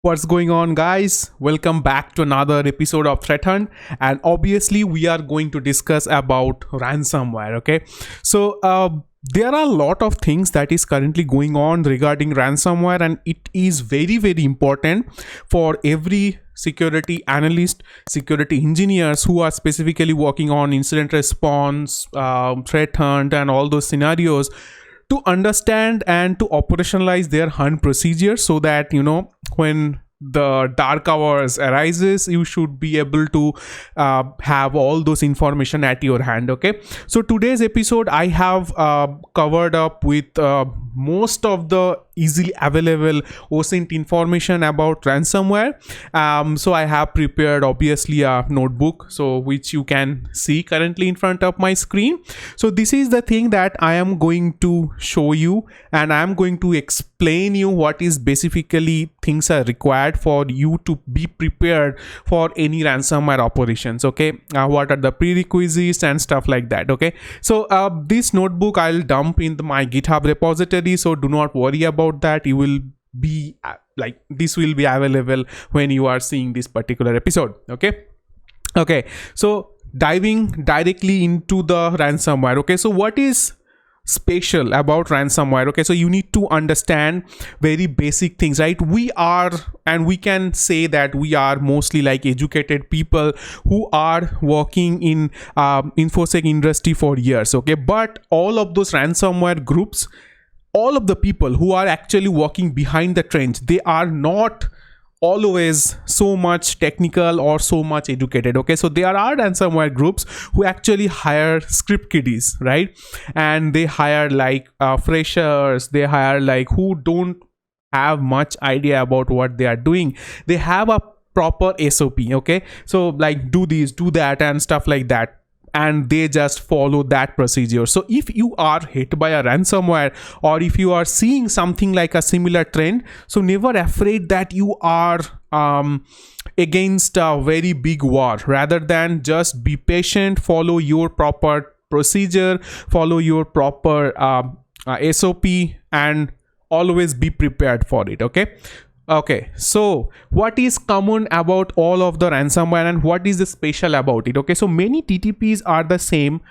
What's going on, guys? Welcome back to another episode of Threat Hunt, and obviously we are going to discuss about ransomware. Okay, so there are a lot of things that is currently going on regarding ransomware, and it is very important for every security analyst, security engineers who are specifically working on incident response, threat hunt, and all those scenarios to understand and to operationalize their hunt procedure, so that when the dark hours arises, you should be able to have all those information at your hand. Okay, so today's episode I have covered up with most of the easily available OSINT information about ransomware. So I have prepared obviously a notebook, so which you can see currently in front of my screen. So this is the thing that I am going to show you, and I am going to explain you what is basically things are required for you to be prepared for any ransomware operations. Okay, what are the prerequisites and stuff like that. Okay, so this notebook I'll dump in my GitHub repository, so do not worry about that. You will be this will be available when you are seeing this particular episode. Okay, so diving directly into the ransomware. Okay, so what is special about ransomware? Okay, so you need to understand very basic things, right? We can say that we are mostly like educated people who are working in infosec industry for years. Okay, but all of those ransomware groups, all of the people who are actually working behind the trench, they are not always so much technical or so much educated. Okay, so there are ransomware groups who actually hire script kiddies, right? And they hire freshers, they hire who don't have much idea about what they are doing. They have a proper SOP. Okay, so do this, do that, and stuff like that, and they just follow that procedure. So if you are hit by a ransomware, or if you are seeing something like a similar trend, so never afraid that you are against a very big war. Rather than just be patient, follow your proper procedure, follow your proper SOP, and always be prepared for it. Okay, so what is common about all of the ransomware, and what is the special about it? Okay, so many TTPs are the same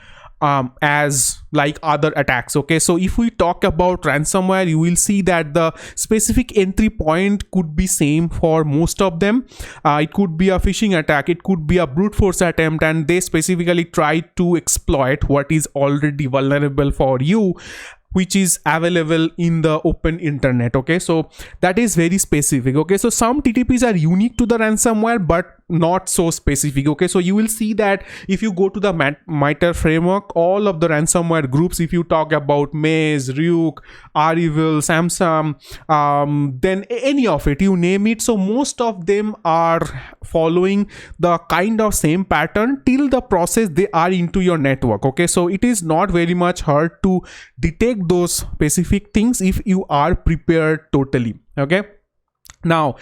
as other attacks. Okay, so if we talk about ransomware, you will see that the specific entry point could be same for most of them. It could be a phishing attack, it could be a brute force attempt, and they specifically try to exploit what is already vulnerable for you, which is available in the open internet. Okay, so that is very specific. Okay, so some TTPs are unique to the ransomware but not so specific. Okay, so you will see that if you go to the MITRE framework, all of the ransomware groups, if you talk about Maze, Ryuk, Arivil, Samsung, then any of it, you name it, so most of them are following the kind of same pattern till the process they are into your network. Okay, so it is not very much hard to detect those specific things if you are prepared totally. Okay, now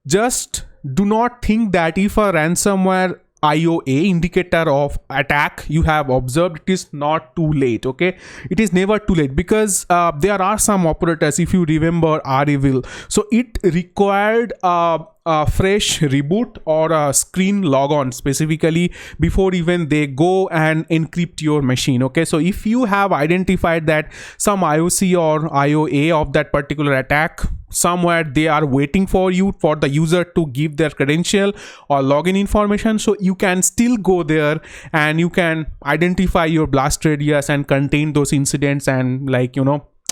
just do not think that if a ransomware IOA indicator of attack you have observed, it is not too late. Okay, it is never too late, because there are some operators, if you remember Arivil, so it required a fresh reboot or a screen logon specifically before even they go and encrypt your machine. Okay, so if you have identified that some IOC or IOA of that particular attack, somewhere they are waiting for the user to give their credential or login information, so you can still go there and you can identify your blast radius and contain those incidents, and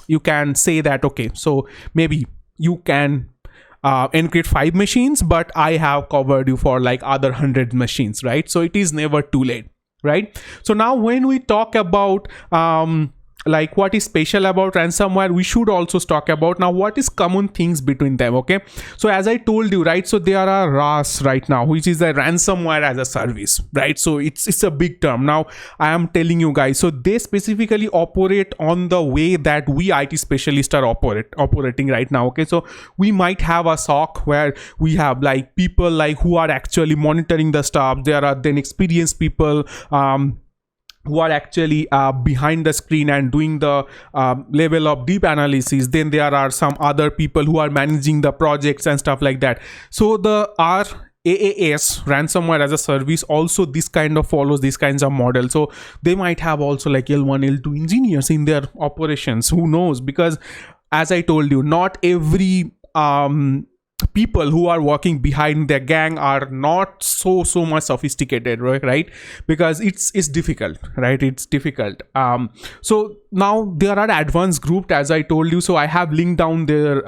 you can say that okay, so maybe you can encrypt 5 machines, but I have covered you for other 100 machines, right? So it is never too late, right? So now when we talk about what is special about ransomware, we should also talk about now what is common things between them. Okay, so as I told you, right, so there are RAS right now, which is a ransomware as a service, right? So it's a big term. Now I am telling you guys, so they specifically operate on the way that we IT specialists are operating right now. Okay, so we might have a SOC where we have people who are actually monitoring the stuff. There are then experienced people who are actually behind the screen and doing the level of deep analysis. Then there are some other people who are managing the projects and stuff like that. So the RAAS, ransomware as a service, also this kind of follows these kinds of models. So they might have also like L1 L2 engineers in their operations, who knows, because as I told you, not every people who are working behind their gang are not so much sophisticated, right? Because it's difficult, right? It's difficult. So now there are advanced groups, as I told you. So I have linked down there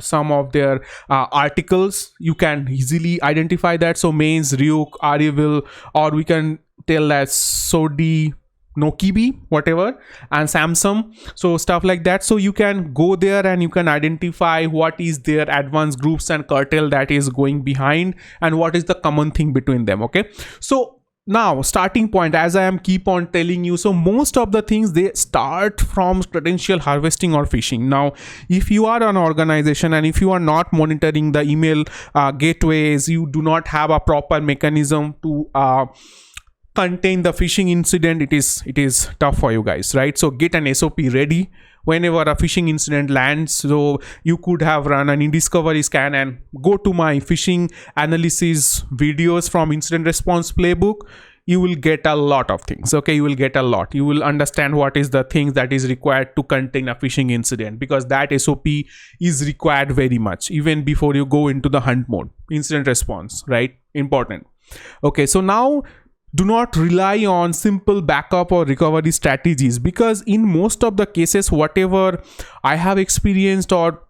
some of their articles. You can easily identify that. So Mains, Ryuk, Arivil, or we can tell that Sodi, Nokibi, whatever, and Samsung, so stuff like that. So you can go there and you can identify what is their advanced groups and cartel that is going behind, and what is the common thing between them. Okay, so now starting point, as I am keep on telling you, so most of the things, they start from credential harvesting or phishing. Now if you are an organization and if you are not monitoring the email gateways, you do not have a proper mechanism to contain the phishing incident, it is tough for you guys, right? So get an SOP ready whenever a phishing incident lands. So you could have run an in-discovery scan and go to my phishing analysis videos from incident response playbook. You will get a lot of things. Okay, you will get a lot. You will understand what is the things that is required to contain a phishing incident, because that SOP is required very much even before you go into the hunt mode. Incident response, right? Important. Okay, so now do not rely on simple backup or recovery strategies, because in most of the cases, whatever I have experienced or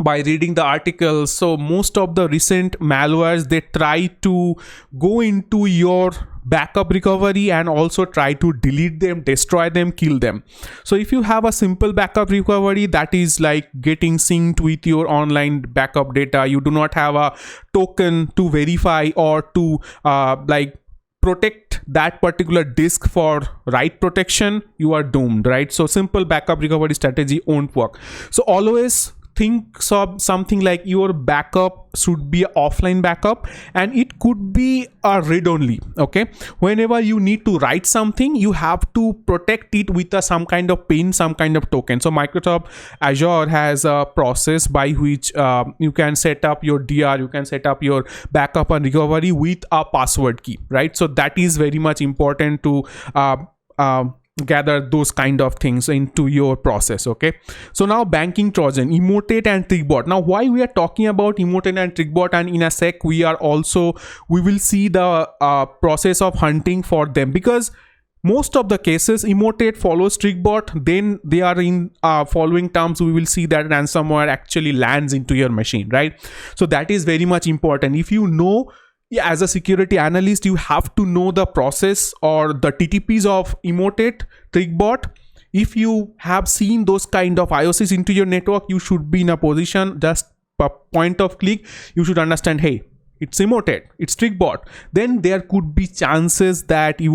by reading the articles, so most of the recent malwares, they try to go into your backup recovery and also try to delete them, destroy them, kill them. So if you have a simple backup recovery, that is like getting synced with your online backup data, you do not have a token to verify or to like protect that particular disk for write protection, you are doomed, right? So simple backup recovery strategy won't work. So always think of something like your backup should be offline backup, and it could be a read only. Okay, whenever you need to write something, you have to protect it with some kind of pin, some kind of token. So Microsoft Azure has a process by which you can set up your DR, you can set up your backup and recovery with a password key, right? So that is very much important to gather those kind of things into your process. Okay, so now banking Trojan, Emotet and Trickbot. Now why we are talking about Emotet and Trickbot, and in a sec we will see the process of hunting for them, because most of the cases Emotet follows Trickbot, then they are in following terms we will see that ransomware actually lands into your machine, right? So that is very much important. If you know, as a security analyst, you have to know the process or the TTPs of Emotet, Trickbot. If you have seen those kind of IOCs into your network, you should be in a position, just a point of click, you should understand, hey, it's Emotet, it's Trickbot. Then there could be chances that you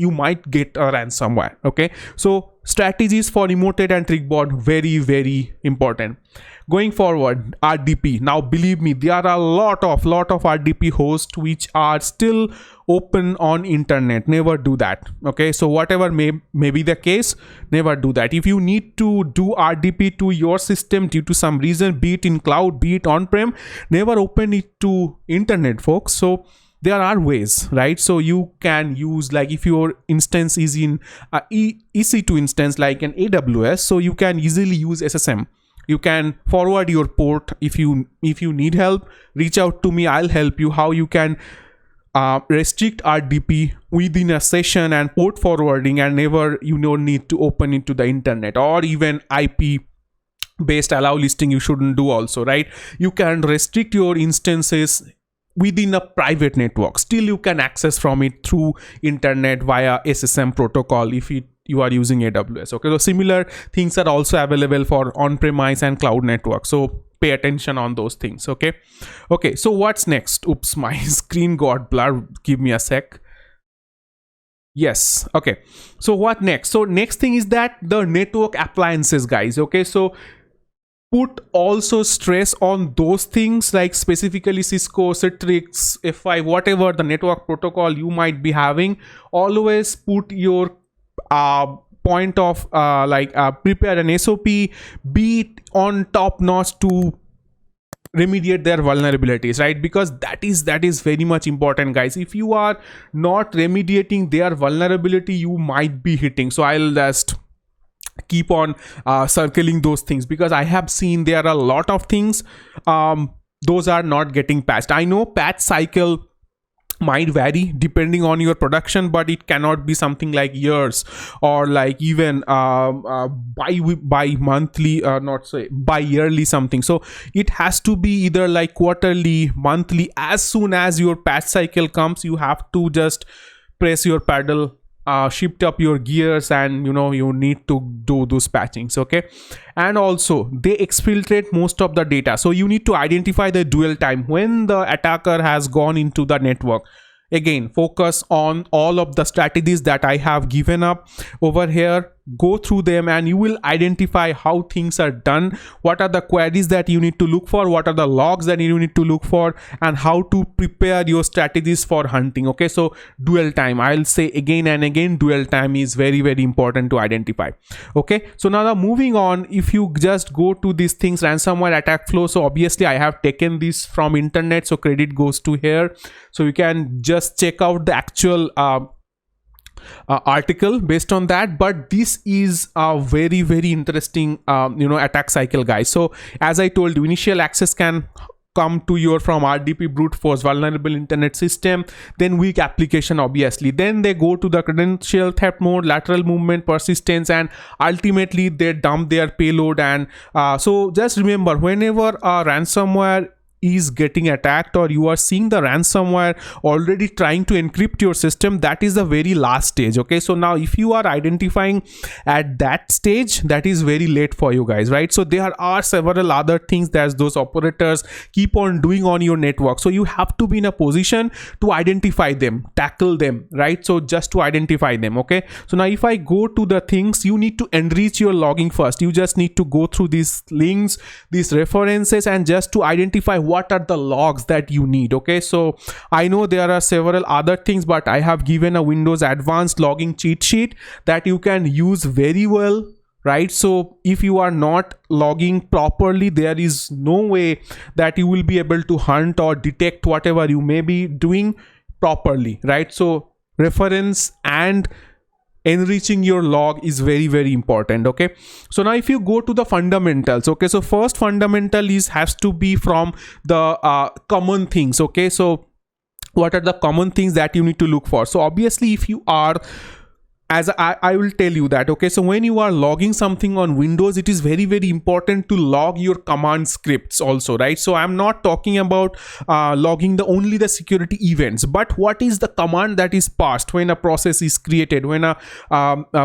might get a ransomware. Okay, so strategies for Emotet and Trickbot, very, very important. Going forward, RDP. Now believe me, there are a lot of RDP hosts which are still open on internet. Never do that. Okay, so whatever may be the case, never do that. If you need to do RDP to your system due to some reason, be it in cloud, be it on-prem, never open it to internet, folks. So there are ways, right? So you can use, like if your instance is in EC2 instance like an AWS, so you can easily use SSM. You can forward your port. If you need help, reach out to me, I'll help you how you can restrict RDP within a session and port forwarding, and never need to open it to the internet, or even IP based allow listing you shouldn't do also, right? You can restrict your instances within a private network. Still you can access from it through internet via SSM protocol if you are using AWS. Okay, so similar things are also available for on-premise and cloud network, so pay attention on those things. Okay, so what's next? Oops, my screen got blurred, give me a sec. Yes, okay, so what next? So next thing is that the network appliances, guys. Okay, so put also stress on those things, like specifically Cisco, Citrix, F5, whatever the network protocol you might be having. Always put your point of prepare an SOP, be on top notch to remediate their vulnerabilities, right? Because that is very much important, guys. If you are not remediating their vulnerability, you might be hitting. So I'll just keep on circling those things, because I have seen there are a lot of things those are not getting patched. I know patch cycle might vary depending on your production, but it cannot be something like years or like even by monthly, not say by yearly something. So it has to be either like quarterly, monthly. As soon as your patch cycle comes, you have to just press your pedal, shift up your gears, and you need to do those patchings. Okay. And also they exfiltrate most of the data, so you need to identify the dwell time when the attacker has gone into the network. Again, focus on all of the strategies that I have given up over here. Go through them and you will identify how things are done, what are the queries that you need to look for, what are the logs that you need to look for, and how to prepare your strategies for hunting. Okay, so dwell time, I'll say again and again, dwell time is very, very important to identify. Okay, so now moving on, if you just go to these things, ransomware attack flow. So obviously I have taken this from internet, so credit goes to here. So you can just check out the actual article based on that, but this is a very, very interesting attack cycle, guys. So as I told you, initial access can come to your from RDP, brute force, vulnerable internet system, then weak application, obviously, then they go to the credential theft mode, lateral movement, persistence, and ultimately they dump their payload. And so just remember, whenever a ransomware is getting attacked, or you are seeing the ransomware already trying to encrypt your system, that is the very last stage. Okay, so now if you are identifying at that stage, that is very late for you guys, right? So there are several other things that those operators keep on doing on your network, so you have to be in a position to identify them, tackle them, right? So just to identify them. Okay, so now if I go to the things, you need to enrich your logging first. You just need to go through these links, these references, and just to identify what are the logs that you need. Okay, so I know there are several other things, but I have given a Windows advanced logging cheat sheet that you can use very well, right? So if you are not logging properly, there is no way that you will be able to hunt or detect whatever you may be doing properly, right? So reference and enriching your log is very, very important. Okay, so now if you go to the fundamentals, okay, so first fundamental has to be from the common things. Okay, so what are the common things that you need to look for? So obviously if you are, as I will tell you that, okay, so when you are logging something on Windows, it is very, very important to log your command scripts also, right? So I'm not talking about logging only the security events, but what is the command that is passed when a process is created, when a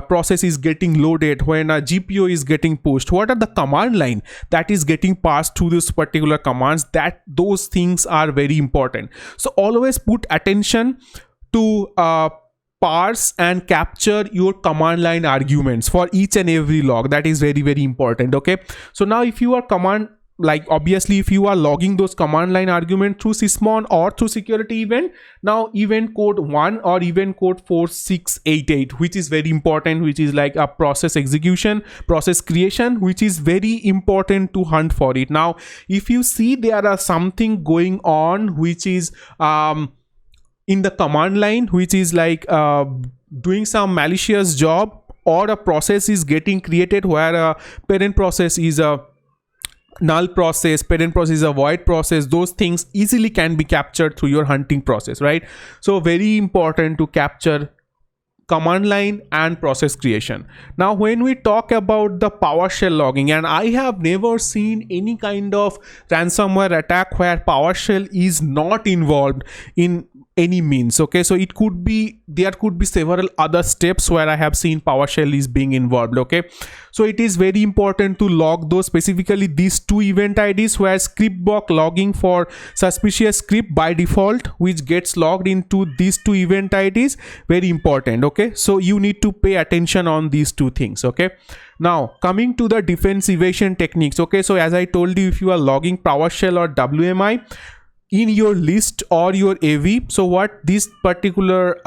process is getting loaded, when a GPO is getting pushed, what are the command line that is getting passed through this particular commands, that those things are very important. So always put attention to parse and capture your command line arguments for each and every log. That is very, very important. Okay, so now if you are obviously if you are logging those command line argument through Sysmon or through security event, now event code 1 or event code 4688, which is very important, which is like a process execution, process creation, which is very important to hunt for it. Now if you see there are something going on which is in the command line, which is like doing some malicious job, or a process is getting created where a parent process is a null process, parent process is a void process, those things easily can be captured through your hunting process, right? So very important to capture command line and process creation. Now when we talk about the PowerShell logging, and I have never seen any kind of ransomware attack where PowerShell is not involved in any means. Okay, so it could be, there could be several other steps where I have seen PowerShell is being involved. Okay, so it is very important to log those, specifically these two event IDs, where scriptbox logging for suspicious script by default, which gets logged into these two event IDs, very important. Okay, so you need to pay attention on these two things. Okay, now coming to the defense evasion techniques. Okay, so as I told you, if you are logging PowerShell or WMI in your list or your AV, so what these particular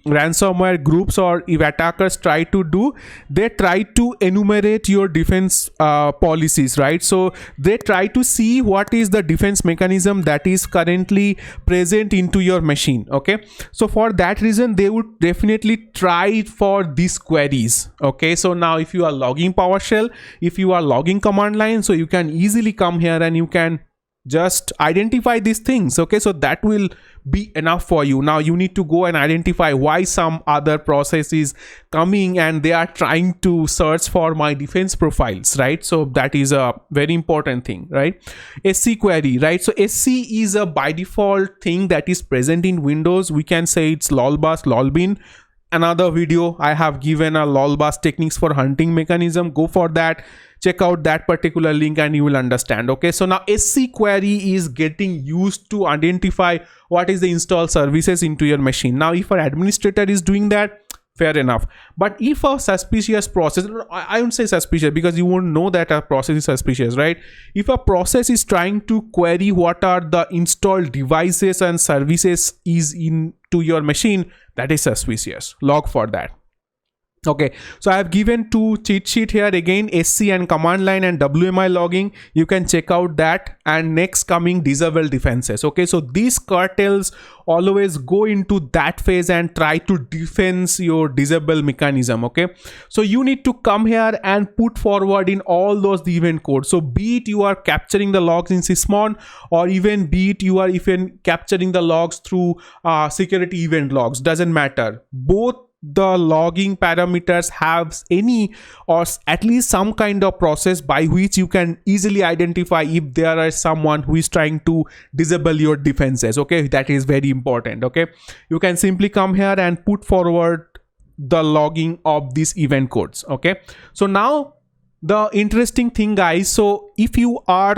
ransomware groups or if attackers try to do, they try to enumerate your defense policies, right? So they try to see what is the defense mechanism that is currently present into your machine. Okay, so for that reason they would definitely try for these queries. Okay, so now if you are logging PowerShell, if you are logging command line, so you can easily come here and you can just identify these things. Okay, so that will be enough for you. Now you need to go and identify why some other process is coming and they are trying to search for my defense profiles, right? So that is a very important thing, right? SC query, right? So SC is a by default thing that is present in Windows. We can say it's lolbus, lolbin. Another video I have given a lolbus techniques for hunting mechanism. Go for that, check out that particular link and you will understand. Okay, so now SC query is getting used to identify what is the install services into your machine. Now if an administrator is doing that, fair enough, but if a suspicious process, I won't say suspicious because you won't know that a process is suspicious, right? If a process is trying to query what are the installed devices and services is into your machine, that is suspicious. Log for that. Okay, so I have given two cheat sheet here again, SC and command line and WMI logging. You can check out that. And next coming disable defenses. Okay, so these cartels always go into that phase and try to defense your disable mechanism. Okay, so you need to come here and put forward in all those event codes. So be it you are capturing the logs in Sysmon, or even be it you are even capturing the logs through security event logs, doesn't matter. Both the logging parameters have any or at least some kind of process by which you can easily identify if there is someone who is trying to disable your defenses. Okay, that is very important. Okay, you can simply come here and put forward the logging of these event codes. Okay, so now the interesting thing, guys, so if you are,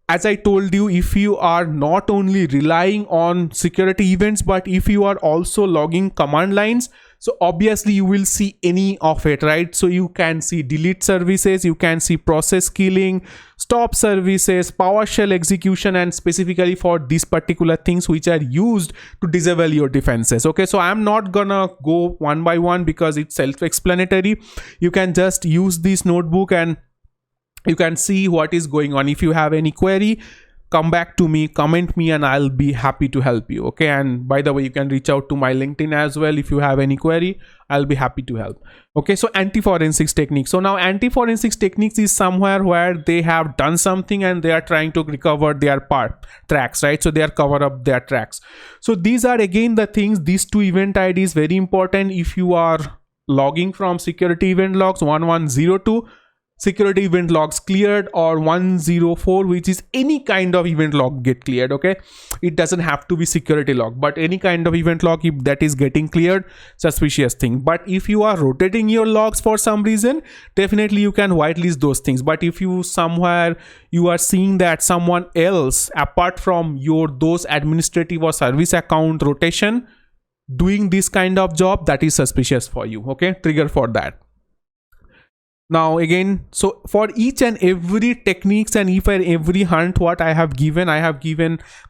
as I told you, if you are not only relying on security events, but if you are also logging command lines, so obviously you will see any of it, right? So you can see delete services, you can see process killing, stop services, PowerShell execution, and specifically for these particular things which are used to disable your defenses. Okay, so I'm not gonna go one by one because it's self-explanatory. You can just use this notebook and you can see what is going on. If you have any query, come back to me, comment me, and I'll be happy to help you. Okay, and by the way, you can reach out to my LinkedIn as well. If you have any query, I'll be happy to help. Okay, so anti-forensics techniques. So now anti-forensics techniques is somewhere where they have done something and they are trying to recover their tracks, right? So they are cover up their tracks. So these are again the things, these two event IDs, very important. If you are logging from security event logs 1102, security event logs cleared, or 104, which is any kind of event log get cleared. Okay, it doesn't have to be security log, but any kind of event log, if that is getting cleared, suspicious thing. But if you are rotating your logs for some reason, definitely you can whitelist those things. But if you somewhere you are seeing that someone else apart from your those administrative or service account rotation doing this kind of job, that is suspicious for you. Okay, trigger for that. Now again, so for each and every techniques and every hunt, what I have given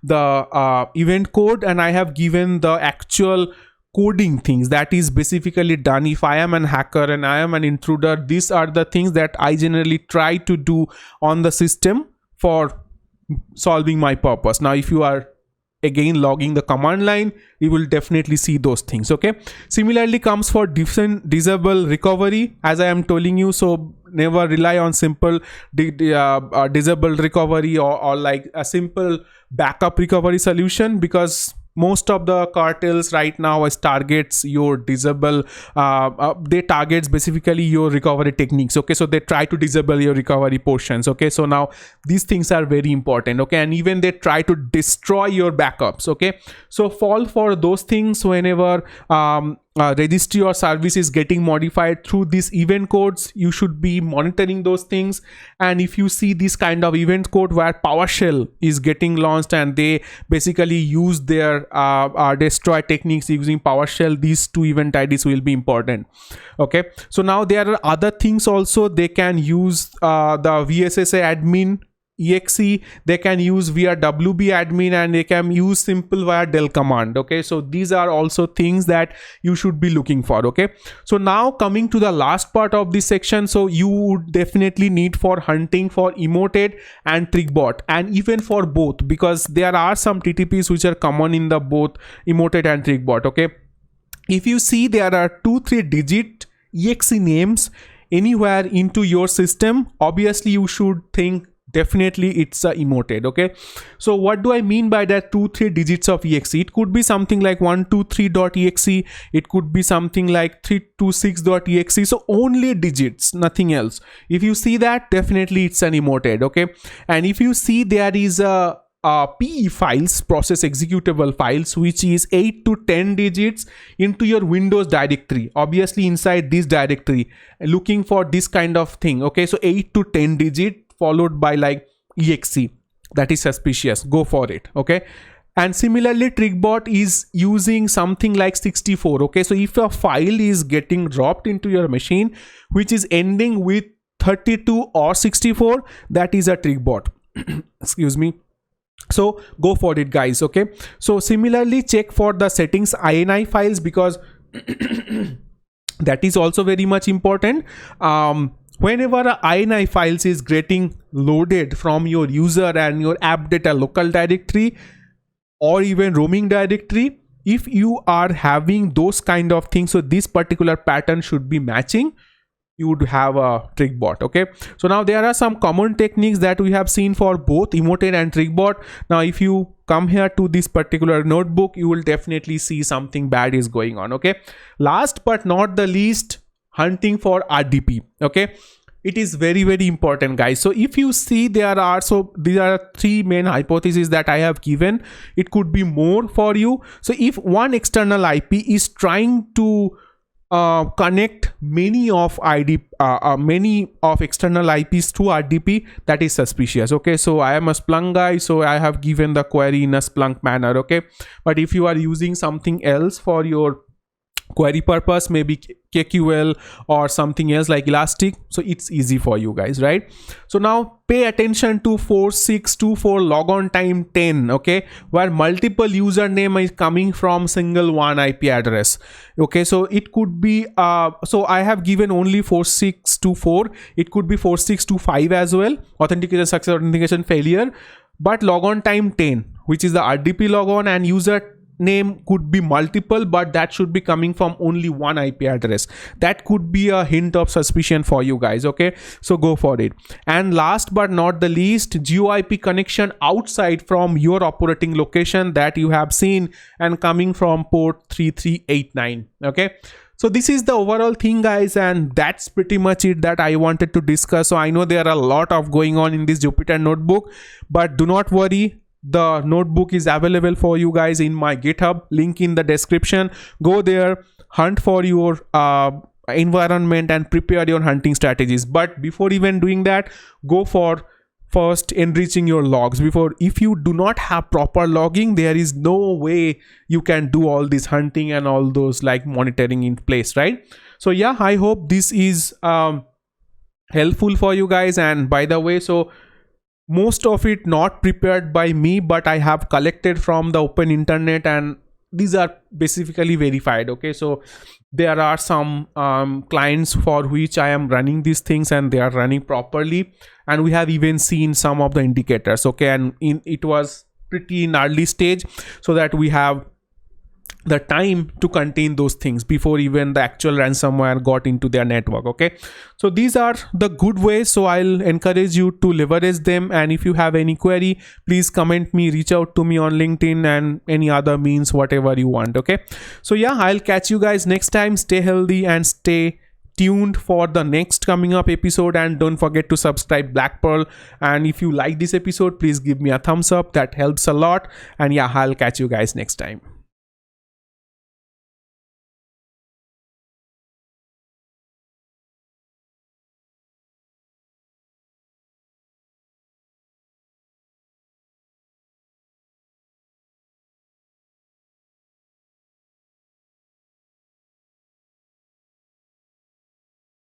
the event code, and I have given the actual coding things that is specifically done. If I am an hacker and I am an intruder, these are the things that I generally try to do on the system for solving my purpose. Now if you are again logging the command line, you will definitely see those things. Okay, similarly comes for disable recovery, as I am telling you. So never rely on simple disable recovery or like a simple backup recovery solution, because most of the cartels right now is targets your disable they target specifically your recovery techniques. Okay, so they try to disable your recovery portions. Okay, so now these things are very important. Okay, and even they try to destroy your backups. Okay, so fall for those things whenever registry or service is getting modified through these event codes. You should be monitoring those things. And if you see this kind of event code where PowerShell is getting launched and they basically use their destroy techniques using PowerShell, these two event IDs will be important. Okay, so now there are other things also. They can use the VSSA admin exe, they can use via wb admin, and they can use simple via del command. Okay, so these are also things that you should be looking for. Okay, so now coming to the last part of this section, so you would definitely need for hunting for emoted and trickbot, and even for both, because there are some TTPs which are common in the both emoted and trickbot. Okay, if you see there are 2-3 digit exe names anywhere into your system, obviously you should think definitely it's a emoted. Okay, so what do I mean by that 2-3 digits of exe? It could be something like 123.exe, it could be something like 326.exe, so only digits, nothing else. If you see that, definitely it's an emoted. Okay, and if you see there is a PE files, process executable files, which is 8 to 10 digits into your Windows directory, obviously inside this directory, looking for this kind of thing. Okay, so 8 to 10 digit followed by like exe, that is suspicious, go for it. Okay, and similarly trickbot is using something like 64. Okay, so if a file is getting dropped into your machine which is ending with 32 or 64, that is a trickbot. Excuse me. So go for it, guys. Okay, so similarly check for the settings ini files, because that is also very much important. Whenever a ini files is getting loaded from your user and your app data local directory or even roaming directory, if you are having those kind of things, so this particular pattern should be matching, you would have a trickbot. Okay, so now there are some common techniques that we have seen for both emoted and trickbot. Now if you come here to this particular notebook, you will definitely see something bad is going on. Okay, last but not the least, hunting for RDP. Okay, it is very important, guys. So if you see there are, so these are 3 main hypotheses that I have given. It could be more for you. So if one external IP is trying to connect many of external IPs through RDP, that is suspicious. Okay, so I am a Splunk guy, so I have given the query in a Splunk manner. Okay, but if you are using something else for your query purpose, maybe KQL or something else like Elastic, so it's easy for you guys, right? So now pay attention to 4624 logon time 10. Okay, where multiple username is coming from single one IP address. Okay, so it could be so I have given only 4624, it could be 4625 as well, authentication success, authentication failure, but logon time 10, which is the RDP logon, and user name could be multiple, but that should be coming from only one IP address. That could be a hint of suspicion for you guys. Okay, so go for it. And last but not the least, GeoIP connection outside from your operating location that you have seen and coming from port 3389. Okay, so this is the overall thing, guys, and that's pretty much it that I wanted to discuss. So I know there are a lot of going on in this Jupyter notebook, but do not worry, the notebook is available for you guys in my GitHub, link in the description. Go there, hunt for your environment and prepare your hunting strategies. But before even doing that, go for first enriching your logs. If you do not have proper logging, there is no way you can do all this hunting and all those like monitoring in place, right? So yeah, I hope this is helpful for you guys. And by the way, so most of it not prepared by me, but I have collected from the open internet, and these are specifically verified. Okay, so there are some clients for which I am running these things and they are running properly, and we have even seen some of the indicators. Okay, and it was pretty in early stage, so that we have the time to contain those things before even the actual ransomware got into their network. Okay, so these are the good ways, so I'll encourage you to leverage them. And if you have any query, please comment me, reach out to me on LinkedIn and any other means, whatever you want. Okay, so yeah, I'll catch you guys next time. Stay healthy and stay tuned for the next coming up episode, and don't forget to subscribe Black Pearl. And if you like this episode, please give me a thumbs up, that helps a lot. And yeah, I'll catch you guys next time.